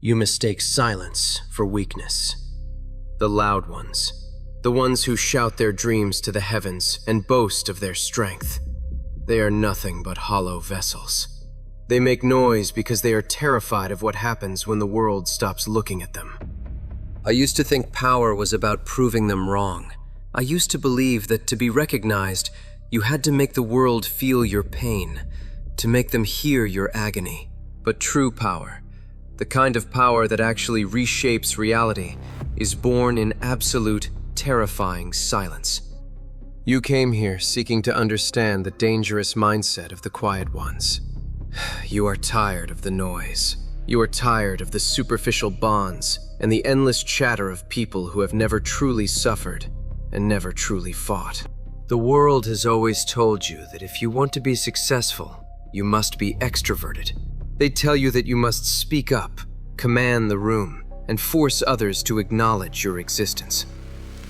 You mistake silence for weakness. The loud ones, the ones who shout their dreams to the heavens and boast of their strength, they are nothing but hollow vessels. They make noise because they are terrified of what happens when the world stops looking at them. I used to think power was about proving them wrong. I used to believe that to be recognized, you had to make the world feel your pain, to make them hear your agony. But true power, the kind of power that actually reshapes reality, is born in absolute, terrifying silence. You came here seeking to understand the dangerous mindset of the quiet ones. You are tired of the noise. You are tired of the superficial bonds and the endless chatter of people who have never truly suffered and never truly fought. The world has always told you that if you want to be successful, you must be extroverted. They tell you that you must speak up, command the room, and force others to acknowledge your existence.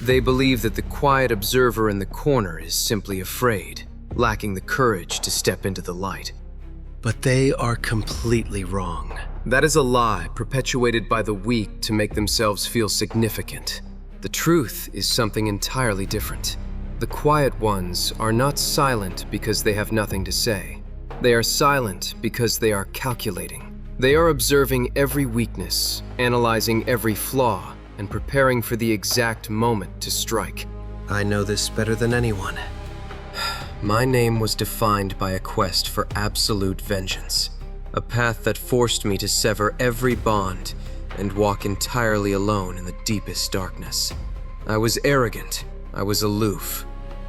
They believe that the quiet observer in the corner is simply afraid, lacking the courage to step into the light. But they are completely wrong. That is a lie perpetuated by the weak to make themselves feel significant. The truth is something entirely different. The quiet ones are not silent because they have nothing to say. They are silent because they are calculating. They are observing every weakness, analyzing every flaw, and preparing for the exact moment to strike. I know this better than anyone. My name was defined by a quest for absolute vengeance, a path that forced me to sever every bond and walk entirely alone in the deepest darkness. I was arrogant, I was aloof,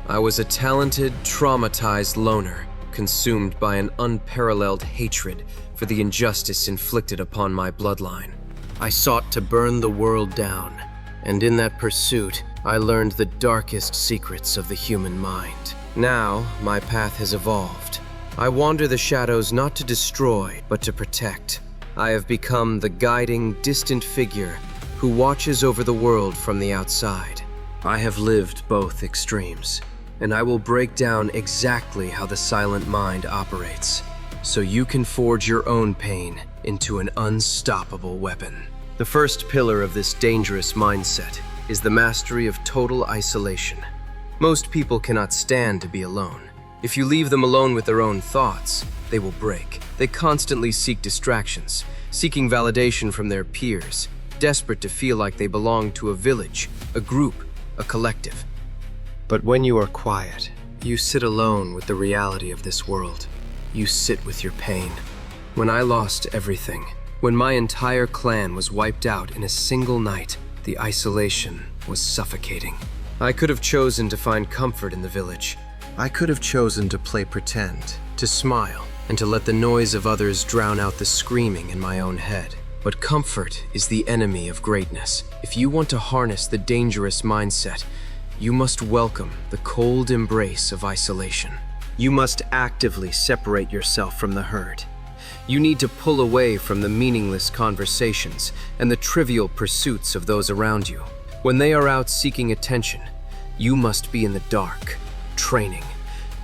I was a talented, traumatized loner, consumed by an unparalleled hatred for the injustice inflicted upon my bloodline. I sought to burn the world down, and in that pursuit, I learned the darkest secrets of the human mind. Now, my path has evolved. I wander the shadows not to destroy, but to protect. I have become the guiding, distant figure who watches over the world from the outside. I have lived both extremes, and I will break down exactly how the silent mind operates, so you can forge your own pain into an unstoppable weapon. The first pillar of this dangerous mindset is the mastery of total isolation. Most people cannot stand to be alone. If you leave them alone with their own thoughts, they will break. They constantly seek distractions, seeking validation from their peers, desperate to feel like they belong to a village, a group, a collective. But when you are quiet, you sit alone with the reality of this world. You sit with your pain. When I lost everything, when my entire clan was wiped out in a single night, the isolation was suffocating. I could have chosen to find comfort in the village. I could have chosen to play pretend, to smile, and to let the noise of others drown out the screaming in my own head. But comfort is the enemy of greatness. If you want to harness the dangerous mindset, you must welcome the cold embrace of isolation. You must actively separate yourself from the herd. You need to pull away from the meaningless conversations and the trivial pursuits of those around you. When they are out seeking attention, you must be in the dark, training.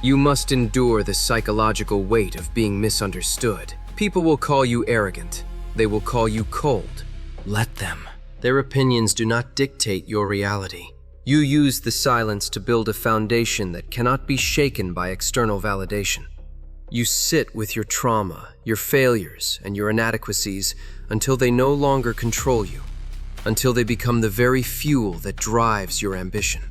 You must endure the psychological weight of being misunderstood. People will call you arrogant. They will call you cold. Let them. Their opinions do not dictate your reality. You use the silence to build a foundation that cannot be shaken by external validation. You sit with your trauma, your failures, and your inadequacies until they no longer control you, until they become the very fuel that drives your ambition.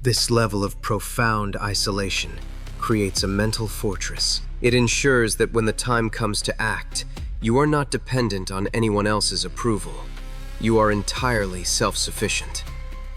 This level of profound isolation creates a mental fortress. It ensures that when the time comes to act, you are not dependent on anyone else's approval. You are entirely self-sufficient.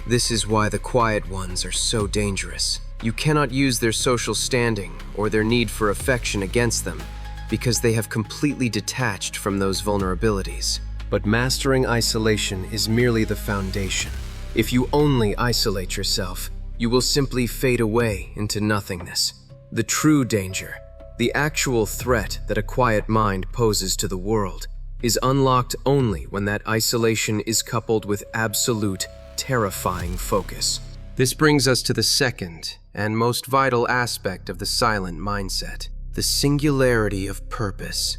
This is why the quiet ones are so dangerous. You cannot use their social standing or their need for affection against them because they have completely detached from those vulnerabilities. But mastering isolation is merely the foundation. If you only isolate yourself, you will simply fade away into nothingness. The true danger, the actual threat that a quiet mind poses to the world, is unlocked only when that isolation is coupled with absolute, terrifying focus. This brings us to the second and most vital aspect of the silent mindset, the singularity of purpose.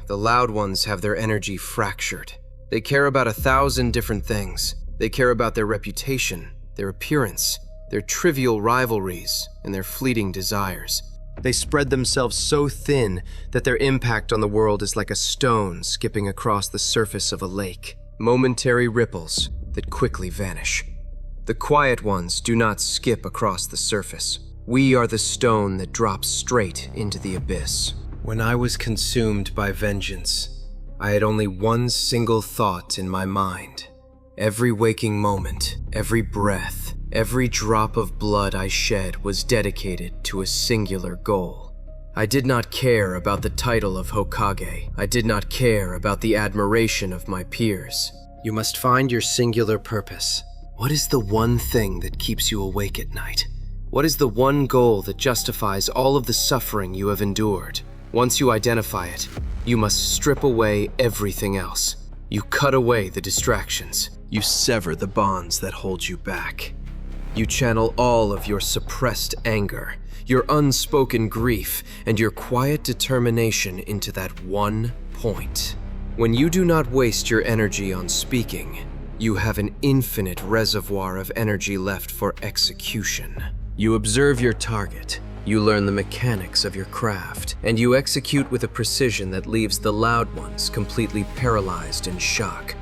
The loud ones have their energy fractured. They care about 1,000 different things. They care about their reputation, their appearance, their trivial rivalries, and their fleeting desires. They spread themselves so thin that their impact on the world is like a stone skipping across the surface of a lake. Momentary ripples that quickly vanish. The quiet ones do not skip across the surface. We are the stone that drops straight into the abyss. When I was consumed by vengeance, I had only one single thought in my mind. Every waking moment, every breath, every drop of blood I shed was dedicated to a singular goal. I did not care about the title of Hokage. I did not care about the admiration of my peers. You must find your singular purpose. What is the one thing that keeps you awake at night? What is the one goal that justifies all of the suffering you have endured? Once you identify it, you must strip away everything else. You cut away the distractions. You sever the bonds that hold you back. You channel all of your suppressed anger, your unspoken grief, and your quiet determination into that one point. When you do not waste your energy on speaking, you have an infinite reservoir of energy left for execution. You observe your target, you learn the mechanics of your craft, and you execute with a precision that leaves the loud ones completely paralyzed in shock.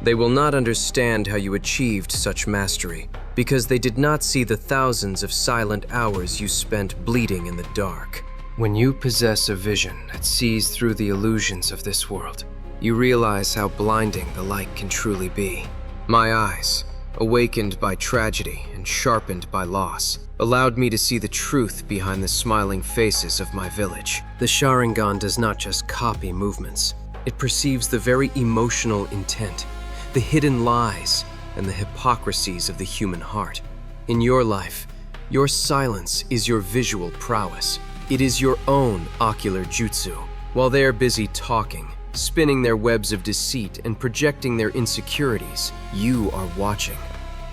They will not understand how you achieved such mastery, because they did not see the thousands of silent hours you spent bleeding in the dark. When you possess a vision that sees through the illusions of this world, you realize how blinding the light can truly be. My eyes, awakened by tragedy and sharpened by loss, allowed me to see the truth behind the smiling faces of my village. The Sharingan does not just copy movements. It perceives the very emotional intent, the hidden lies, and the hypocrisies of the human heart. In your life, your silence is your visual prowess. It is your own ocular jutsu. While they are busy talking, spinning their webs of deceit and projecting their insecurities, you are watching.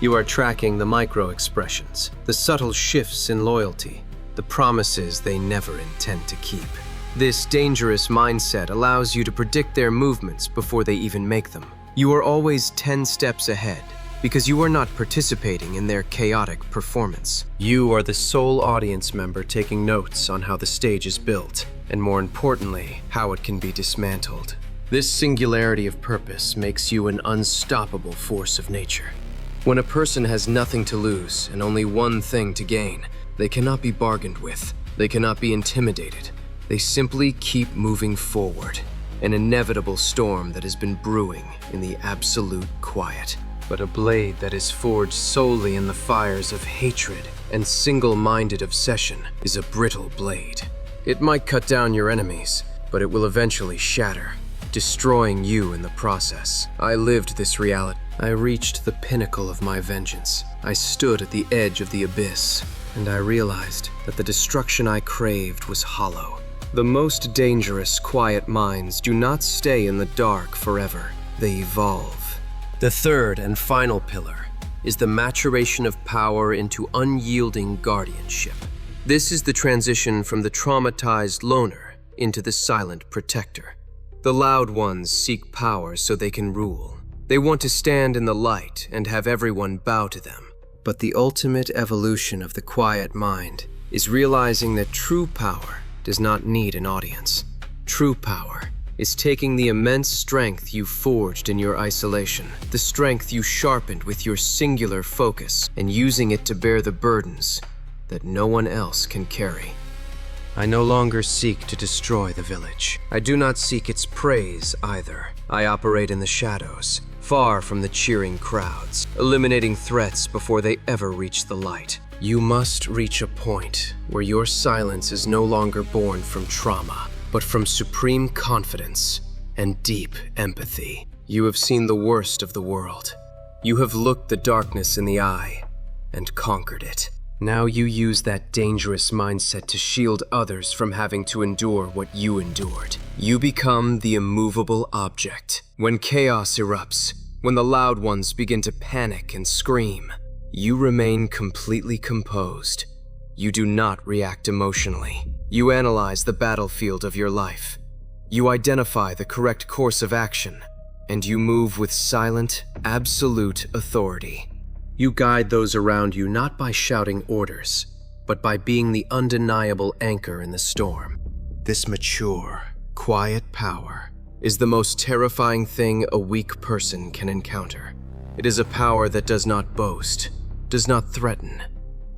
You are tracking the micro-expressions, the subtle shifts in loyalty, the promises they never intend to keep. This dangerous mindset allows you to predict their movements before they even make them. You are always 10 steps ahead because you are not participating in their chaotic performance. You are the sole audience member taking notes on how the stage is built, and more importantly, how it can be dismantled. This singularity of purpose makes you an unstoppable force of nature. When a person has nothing to lose and only one thing to gain, they cannot be bargained with. They cannot be intimidated. They simply keep moving forward, an inevitable storm that has been brewing in the absolute quiet. But a blade that is forged solely in the fires of hatred and single-minded obsession is a brittle blade. It might cut down your enemies, but it will eventually shatter, destroying you in the process. I lived this reality. I reached the pinnacle of my vengeance. I stood at the edge of the abyss, and I realized that the destruction I craved was hollow. The most dangerous, quiet minds do not stay in the dark forever. They evolve. The third and final pillar is the maturation of power into unyielding guardianship. This is the transition from the traumatized loner into the silent protector. The loud ones seek power so they can rule. They want to stand in the light and have everyone bow to them. But the ultimate evolution of the quiet mind is realizing that true power does not need an audience. True power is taking the immense strength you forged in your isolation, the strength you sharpened with your singular focus, and using it to bear the burdens that no one else can carry. I no longer seek to destroy the village. I do not seek its praise either. I operate in the shadows, far from the cheering crowds, eliminating threats before they ever reach the light. You must reach a point where your silence is no longer born from trauma, but from supreme confidence and deep empathy. You have seen the worst of the world. You have looked the darkness in the eye and conquered it. Now you use that dangerous mindset to shield others from having to endure what you endured. You become the immovable object. When chaos erupts, when the loud ones begin to panic and scream, you remain completely composed. You do not react emotionally. You analyze the battlefield of your life. You identify the correct course of action and you move with silent, absolute authority. You guide those around you not by shouting orders, but by being the undeniable anchor in the storm. This mature, quiet power is the most terrifying thing a weak person can encounter. It is a power that does not boast, does not threaten,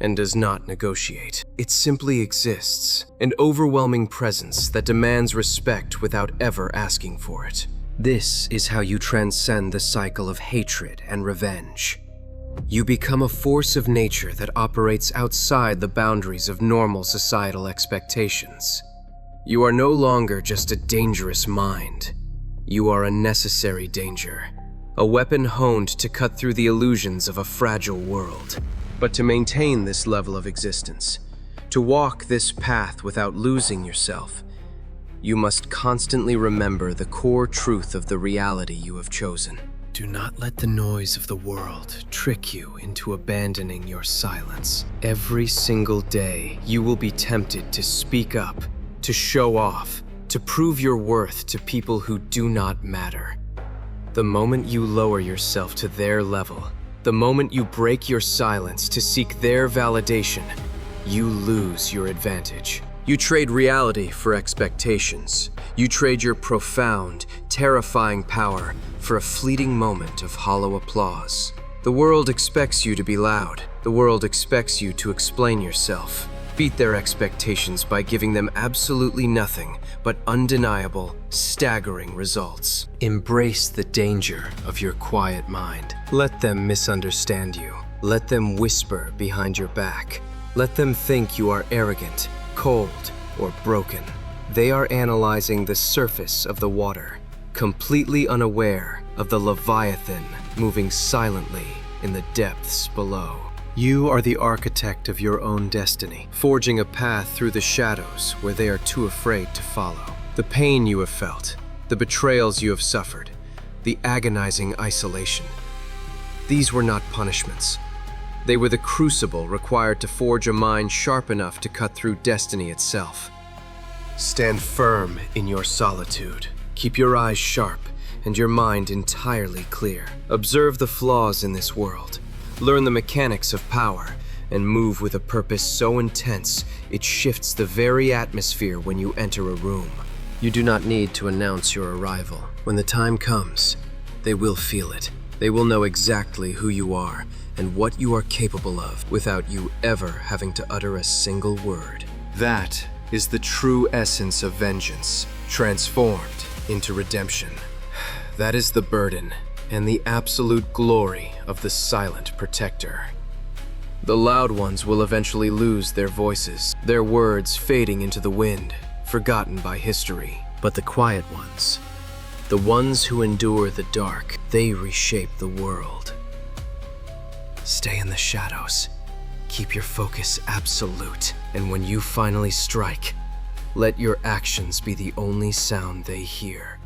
and does not negotiate. It simply exists, an overwhelming presence that demands respect without ever asking for it. This is how you transcend the cycle of hatred and revenge. You become a force of nature that operates outside the boundaries of normal societal expectations. You are no longer just a dangerous mind. You are a necessary danger, a weapon honed to cut through the illusions of a fragile world. But to maintain this level of existence, to walk this path without losing yourself, you must constantly remember the core truth of the reality you have chosen. Do not let the noise of the world trick you into abandoning your silence. Every single day, you will be tempted to speak up, to show off, to prove your worth to people who do not matter. The moment you lower yourself to their level, the moment you break your silence to seek their validation, you lose your advantage. You trade reality for expectations. You trade your profound, terrifying power for a fleeting moment of hollow applause. The world expects you to be loud. The world expects you to explain yourself. Beat their expectations by giving them absolutely nothing but undeniable, staggering results. Embrace the danger of your quiet mind. Let them misunderstand you. Let them whisper behind your back. Let them think you are arrogant, cold, or broken. They are analyzing the surface of the water, completely unaware of the Leviathan moving silently in the depths below. You are the architect of your own destiny, forging a path through the shadows where they are too afraid to follow. The pain you have felt, the betrayals you have suffered, the agonizing isolation. These were not punishments. They were the crucible required to forge a mind sharp enough to cut through destiny itself. Stand firm in your solitude. Keep your eyes sharp and your mind entirely clear. Observe the flaws in this world. Learn the mechanics of power, and move with a purpose so intense it shifts the very atmosphere when you enter a room. You do not need to announce your arrival. When the time comes, they will feel it. They will know exactly who you are and what you are capable of without you ever having to utter a single word. That is the true essence of vengeance, transformed into redemption. That is the burden and the absolute glory of the silent protector. The loud ones will eventually lose their voices, their words fading into the wind, forgotten by history. But the quiet ones, the ones who endure the dark, they reshape the world. Stay in the shadows. Keep your focus absolute. And when you finally strike, let your actions be the only sound they hear.